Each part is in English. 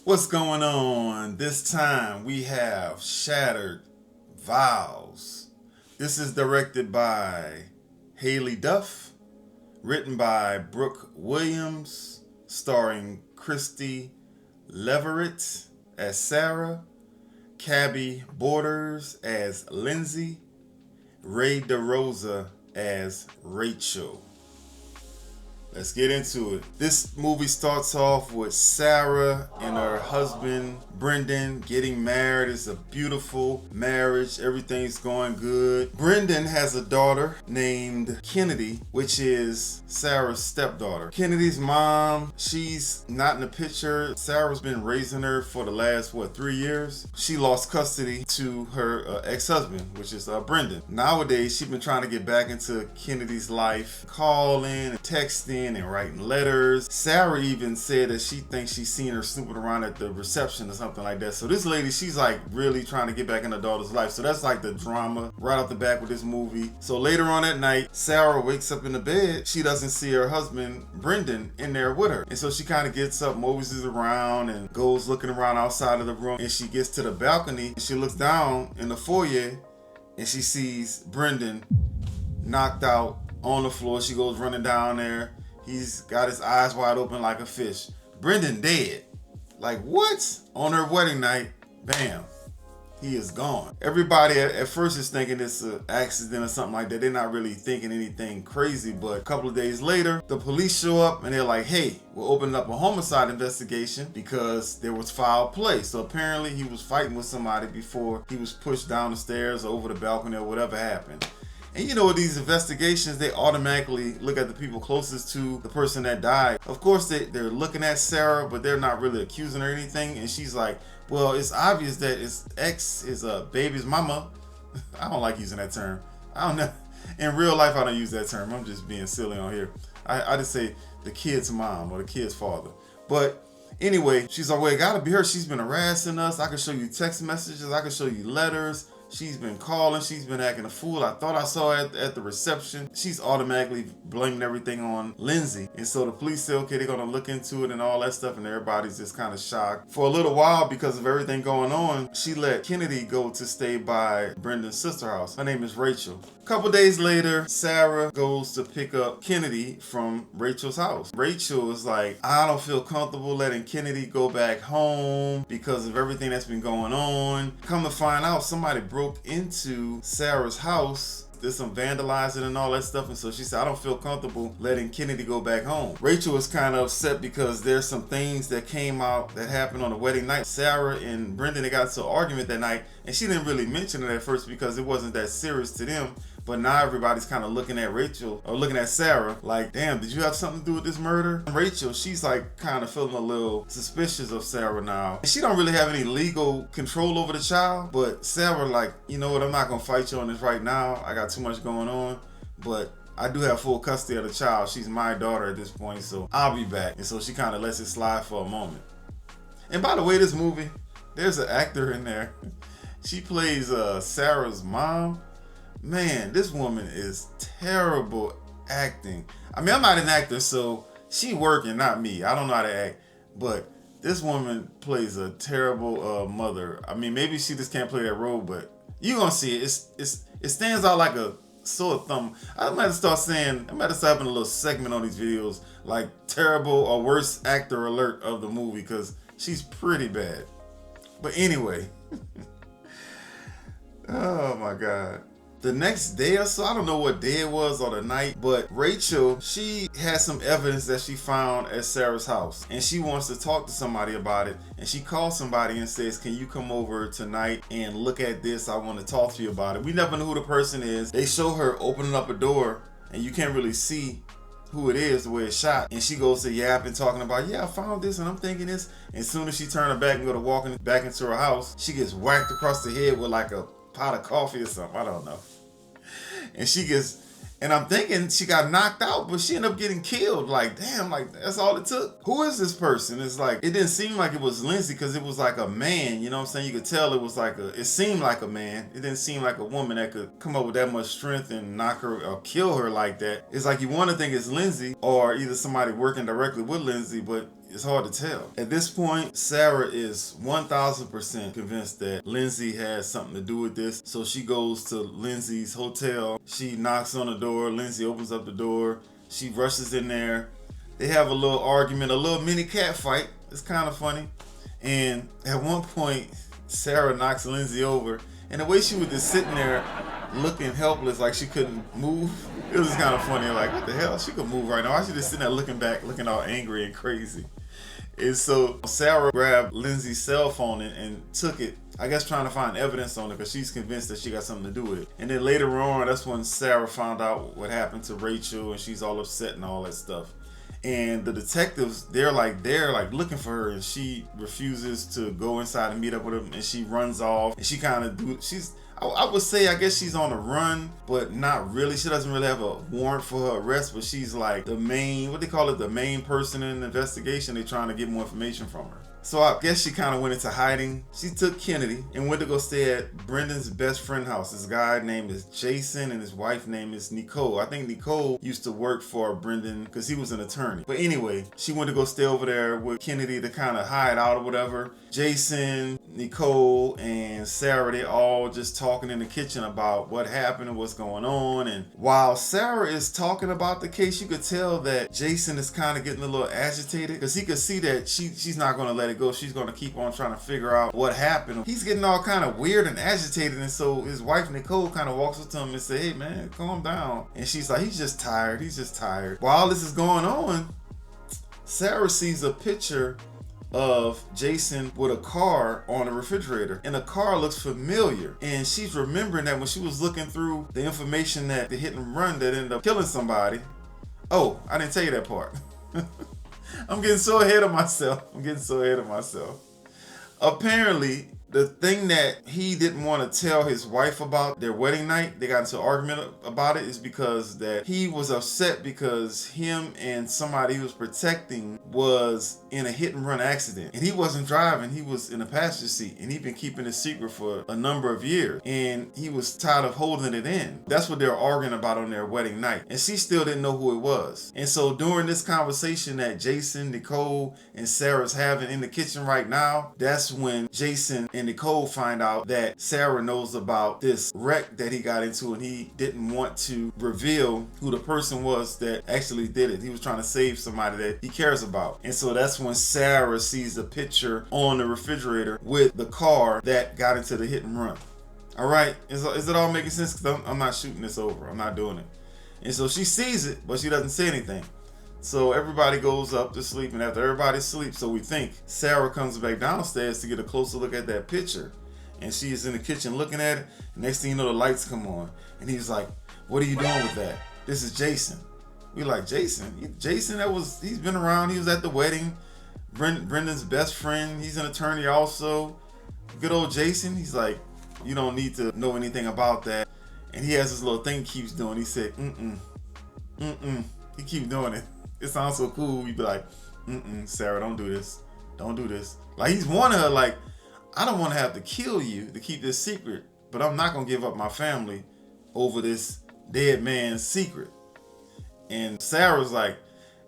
What's going on? This time we have Shattered VOWS. This is directed by Haley Duff, written by Brooke Williams, starring Christy Leverett as Sarah, Cabby Borders as Lindsay, Ray DeRosa as Rachel. Let's get into it. This movie starts off with Sarah and her husband, Brendan, getting married. It's a beautiful marriage. Everything's going good. Brendan has a daughter named Kennedy, which is Sarah's stepdaughter. Kennedy's mom, she's not in the picture. Sarah's been raising her for the last, 3 years? She lost custody to her ex-husband, which is Brendan. Nowadays, she's been trying to get back into Kennedy's life, calling and texting and writing letters. Sarah even said that she thinks she's seen her snooping around at the reception or something like that. So this lady, she's like really trying to get back in her daughter's life. So that's like the drama right off the back with this movie. So later on at night, Sarah wakes up in the bed. She doesn't see her husband, Brendan, in there with her. And so she kind of gets up, mosey's around, and goes looking around outside of the room. And she gets to the balcony and she looks down in the foyer and she sees Brendan knocked out on the floor. She goes running down there. He's got his eyes wide open like a fish. Brendan dead. Like what? On her wedding night, bam, he is gone. Everybody at first is thinking it's an accident or something like that. They're not really thinking anything crazy, but a couple of days later, the police show up and they're like, hey, we're opening up a homicide investigation because there was foul play. So apparently he was fighting with somebody before he was pushed down the stairs or over the balcony or whatever happened. And you know, with these investigations, they automatically look at the people closest to the person that died. Of course, they're looking at Sarah, but they're not really accusing her or anything. And she's like, well, it's obvious that his ex is a baby's mama. I don't like using that term. I don't know. In real life, I don't use that term. I'm just being silly on here. I just say the kid's mom or the kid's father. But anyway, she's like, well, it gotta be her. She's been harassing us. I can show you text messages. I can show you letters. She's been calling. She's been acting a fool. I thought I saw her at the reception. She's automatically blaming everything on Lindsay. And so the police say, okay, they're going to look into it and all that stuff. And everybody's just kind of shocked. For a little while, because of everything going on, she let Kennedy go to stay by Brendan's sister house. Her name is Rachel. A couple days later, Sarah goes to pick up Kennedy from Rachel's house. Rachel is like, I don't feel comfortable letting Kennedy go back home because of everything that's been going on. Come to find out, somebody broke into Sarah's house. There's some vandalizing and all that stuff, and so she said, I don't feel comfortable letting Kennedy go back home. Rachel was kind of upset because there's some things that came out that happened on the wedding night. Sarah and Brendan, they got into an argument that night, and she didn't really mention it at first because it wasn't that serious to them. But now everybody's kind of looking at Rachel, or looking at Sarah, like, damn, did you have something to do with this murder? Rachel, she's like kind of feeling a little suspicious of Sarah now. And she don't really have any legal control over the child, but Sarah like, you know what, I'm not gonna fight you on this right now. I got too much going on, but I do have full custody of the child. She's my daughter at this point, so I'll be back. And so she kind of lets it slide for a moment. And by the way, this movie, there's an actor in there. She plays Sarah's mom. Man, this woman is terrible acting. I mean, I'm not an actor, so she working, not me. I don't know how to act, but this woman plays a terrible mother. I mean, maybe she just can't play that role, but you're gonna see it. It stands out like a sore thumb. I might start having a little segment on these videos, like terrible or worst actor alert of the movie, because she's pretty bad. But anyway, oh my God. The next day or so, I don't know what day it was or the night, but Rachel, she has some evidence that she found at Sarah's house, and she wants to talk to somebody about it. And she calls somebody and says, can you come over tonight and look at this? I want to talk to you about it. We never know who the person is. They show her opening up a door and you can't really see who it is the way it's shot. And she goes to yapping, talking about, yeah, I found this and I'm thinking this. And as soon as she turned her back and go to walking back into her house, she gets whacked across the head with like a pot of coffee or something. I don't know. And I'm thinking she got knocked out, but she ended up getting killed. Like, damn, like that's all it took. Who is this person? It's like, it didn't seem like it was Lindsay because it was like a man, you know what I'm saying? You could tell it seemed like a man. It didn't seem like a woman that could come up with that much strength and knock her or kill her like that. It's like you want to think it's Lindsay or either somebody working directly with Lindsay, but It's hard to tell. At this point, Sarah is 1000% convinced that Lindsay has something to do with this. So she goes to Lindsay's hotel. She knocks on the door. Lindsay opens up the door. She rushes in there. They have a little argument, a little mini cat fight. It's kind of funny. And at one point, Sarah knocks Lindsay over. And the way she was just sitting there looking helpless, like she couldn't move, it was kind of funny. Like, what the hell? She could move right now. Why is she just sitting there looking back, looking all angry and crazy? And so Sarah grabbed Lindsay's cell phone and took it, I guess trying to find evidence on it because she's convinced that she got something to do with it. And then later on, that's when Sarah found out what happened to Rachel, and she's all upset and all that stuff. And the detectives, they're like looking for her, and she refuses to go inside and meet up with them, and she runs off. And she kind of I would say, I guess she's on the run, but not really. She doesn't really have a warrant for her arrest, but she's like the main, what they call it, the main person in the investigation. They're trying to get more information from her. So I guess she kind of went into hiding. She took Kennedy and went to go stay at Brendan's best friend house. This guy named is Jason, and his wife name is Nicole. I think Nicole used to work for Brendan because he was an attorney. But anyway, she went to go stay over there with Kennedy to kind of hide out or whatever. Jason, Nicole, and Sarah, they all just talking in the kitchen about what happened and what's going on. And while Sarah is talking about the case, you could tell that Jason is kind of getting a little agitated because he could see that she's not going to let it go. She's going to keep on trying to figure out what happened. He's getting all kind of weird and agitated, and so his wife Nicole kind of walks up to him and say, "Hey man, calm down." And she's like, he's just tired. While all this is going on, Sarah sees a picture of Jason with a car on a refrigerator, and the car looks familiar, and she's remembering that when she was looking through the information that the hit and run that ended up killing somebody. Oh, I didn't tell you that part. I'm getting so ahead of myself. Apparently, the thing that he didn't want to tell his wife about their wedding night, they got into an argument about it, is because that he was upset because him and somebody he was protecting was in a hit and run accident. And he wasn't driving, he was in a passenger seat. And he'd been keeping it secret for a number of years. And he was tired of holding it in. That's what they were arguing about on their wedding night. And she still didn't know who it was. And so during this conversation that Jason, Nicole, and Sarah's having in the kitchen right now, that's when Jason and Nicole find out that Sarah knows about this wreck that he got into, and he didn't want to reveal who the person was that actually did it. He was trying to save somebody that he cares about. And so that's when Sarah sees the picture on the refrigerator with the car that got into the hit and run. All right, is it all making sense? Because I'm not shooting this over. I'm not doing it. And so she sees it, but she doesn't say anything. So everybody goes up to sleep, and after everybody sleeps, so we think, Sarah comes back downstairs to get a closer look at that picture. And she is in the kitchen looking at it. Next thing you know, the lights come on. And he's like, "What are you doing with that?" "This is Jason." We like, "Jason? Jason, he's been around. He was at the wedding. Brendan's best friend. He's an attorney also. Good old Jason." He's like, "You don't need to know anything about that." And he has this little thing he keeps doing. He said, He keeps doing it. It sounds so cool. You'd be like, Sarah, don't do this. Don't do this. Like, he's warning her, like, I don't want to have to kill you to keep this secret, but I'm not going to give up my family over this dead man's secret. And Sarah's like,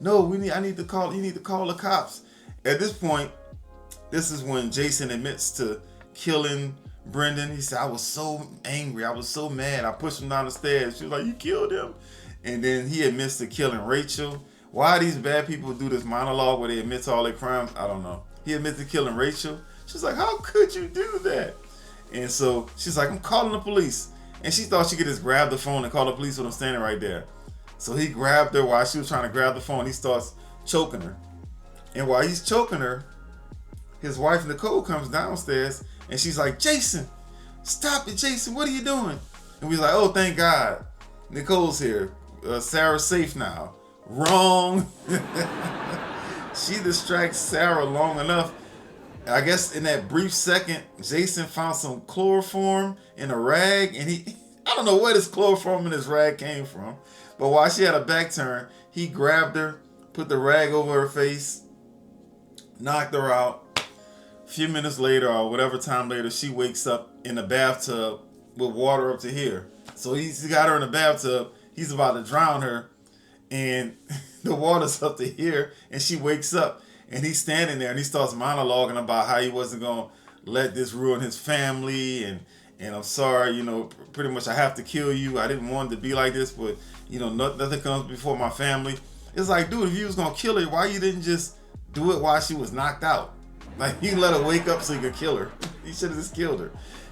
"No, you need to call the cops." At this point, this is when Jason admits to killing Brendan. He said, "I was so angry. I was so mad. I pushed him down the stairs." She was like, "You killed him?" And then he admits to killing Rachel. Why these bad people do this monologue where they admit to all their crimes, I don't know. He admits to killing Rachel. She's like, "How could you do that?" And so she's like, "I'm calling the police." And she thought she could just grab the phone and call the police with him standing right there. So he grabbed her while she was trying to grab the phone. He starts choking her. And while he's choking her, his wife Nicole comes downstairs and she's like, "Jason, stop it, Jason. What are you doing?" And we're like, "Oh, thank God. Nicole's here. Sarah's safe now." Wrong. She distracts Sarah long enough. I guess in that brief second, Jason found some chloroform in a rag, and I don't know where this chloroform in this rag came from, but while she had a back turn, he grabbed her, put the rag over her face, knocked her out. A few minutes later, or whatever time later, she wakes up in the bathtub with water up to here. So he's got her in the bathtub. He's about to drown her, and the water's up to here, and she wakes up. And he's standing there and he starts monologuing about how he wasn't going to let this ruin his family. And I'm sorry, pretty much I have to kill you. I didn't want it to be like this, but, nothing comes before my family. It's like, dude, if you was going to kill her, why you didn't just do it while she was knocked out? Like, you let her wake up so you could kill her. You should have just killed her.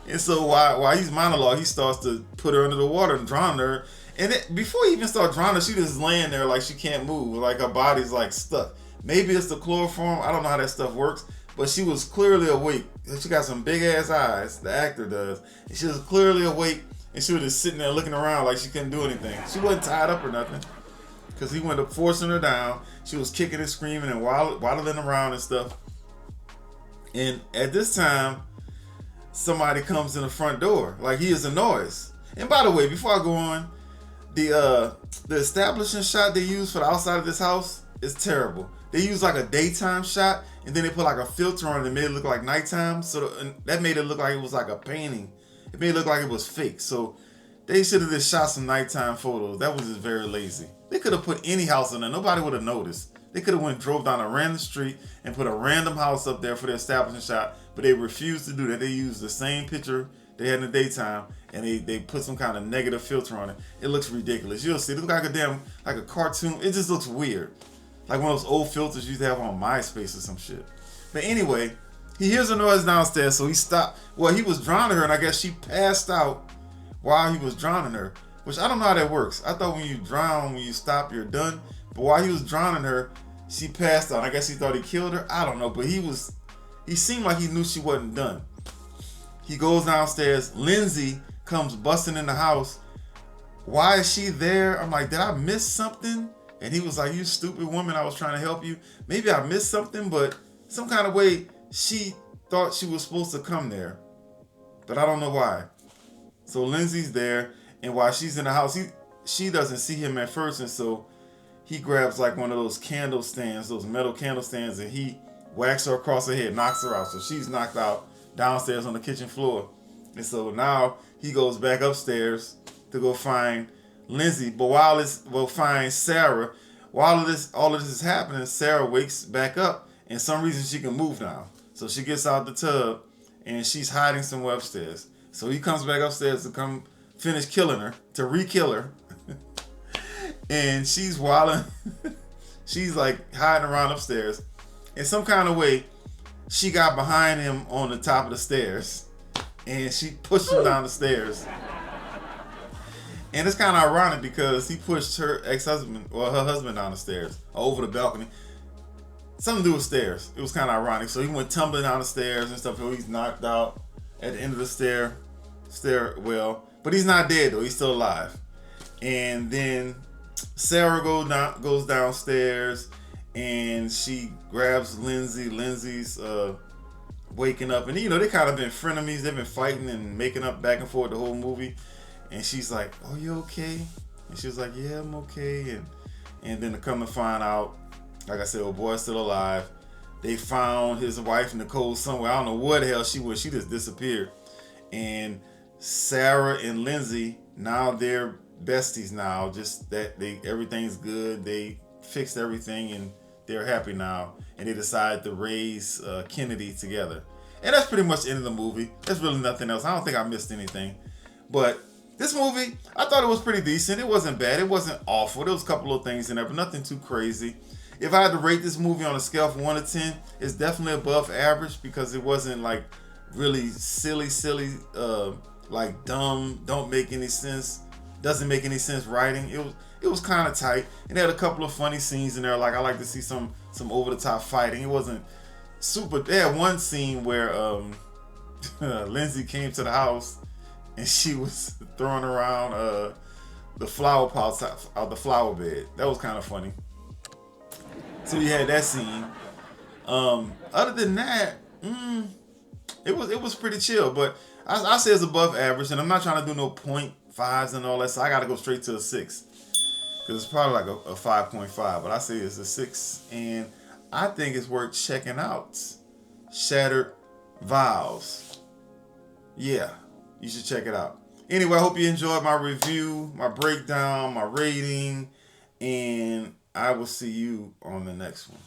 And so while he's monologue, he starts to put her under the water and drown her. And before he even started drowning her, she just laying there like she can't move. Like her body's like stuck. Maybe it's the chloroform. I don't know how that stuff works. But she was clearly awake. She got some big ass eyes, the actor does. And she was clearly awake. And she was just sitting there looking around like she couldn't do anything. She wasn't tied up or nothing. Because he went up forcing her down. She was kicking and screaming and waddling around and stuff. And at this time, somebody comes in the front door. Like, he hears a noise. And by the way, before I go on, the establishing shot they use for the outside of this house is terrible. They use like a daytime shot, and then they put like a filter on it and made it look like nighttime. So that made it look like it was like a painting. It made it look like it was fake. So they should have just shot some nighttime photos. That was just very lazy. They could have put any house in there. Nobody would have noticed. They could have drove down a random street and put a random house up there for the establishing shot, but they refused to do that. They used the same picture they had in the daytime, and they put some kind of negative filter on it. It looks ridiculous. You'll see. It looks like like a cartoon. It just looks weird. Like one of those old filters you used to have on MySpace or some shit. But anyway, he hears a noise downstairs, so he stopped. Well, he was drowning her, and I guess she passed out while he was drowning her, which I don't know how that works. I thought when you drown, when you stop, you're done. But while he was drowning her, she passed out. I guess he thought he killed her. I don't know, but he seemed like he knew she wasn't done. He goes downstairs. Lindsay comes busting in the house. Why is she there? I'm like, did I miss something? And he was like, you stupid woman, I was trying to help you. Maybe I missed something, but some kind of way she thought she was supposed to come there. But I don't know why. So Lindsay's there, and while she's in the house, she doesn't see him at first, and so he grabs like one of those candle stands, those metal candle stands, and he whacks her across the head, knocks her out. So she's knocked out downstairs on the kitchen floor. And so now he goes back upstairs to go find Lindsay. But find Sarah. While all of this is happening, Sarah wakes back up, and some reason she can move now. So she gets out the tub, and she's hiding somewhere upstairs. So he comes back upstairs to come finish killing her, to re-kill her. And she's wilding. She's like hiding around upstairs. In some kind of way, she got behind him on the top of the stairs. And she pushed him down the stairs. And it's kind of ironic because he pushed her ex-husband, or her husband, down the stairs, over the balcony. Something to do with stairs. It was kind of ironic. So he went tumbling down the stairs and stuff. So he's knocked out at the end of the stairwell. But he's not dead though. He's still alive. And then Sarah goes downstairs, and she grabs Lindsay. Lindsay's waking up, and they kind of been frenemies. They've been fighting and making up back and forth the whole movie. And she's like, "Oh, you okay?" And she was like, "Yeah, I'm okay." And then to come to find out, like I said, old boy's still alive. They found his wife Nicole somewhere. I don't know where the hell she was. She just disappeared. And Sarah and Lindsay, now they're besties now. Just that everything's good. They fixed everything and they're happy now. And they decided to raise Kennedy together. And that's pretty much the end of the movie. There's really nothing else. I don't think I missed anything. But this movie, I thought it was pretty decent. It wasn't bad. It wasn't awful. There was a couple of things in there, but nothing too crazy. If I had to rate this movie on a scale from 1 to 10, it's definitely above average because it wasn't like really silly, like dumb, don't make any sense, doesn't make any sense writing. It was kind of tight, and it had a couple of funny scenes in there. Like I like to see some over the top fighting. It wasn't super. They had one scene where Lindsay came to the house and she was throwing around the flower pots out the flower bed. That was kind of funny. So you had that scene. Other than that, it was pretty chill. But I say it's above average, and I'm not trying to do no 0.5s and all that. So I got to go straight to a 6 because it's probably like a 5.5. But I say it's a 6, and I think it's worth checking out. Shattered VOWS. Yeah, you should check it out. Anyway, I hope you enjoyed my review, my breakdown, my rating, and I will see you on the next one.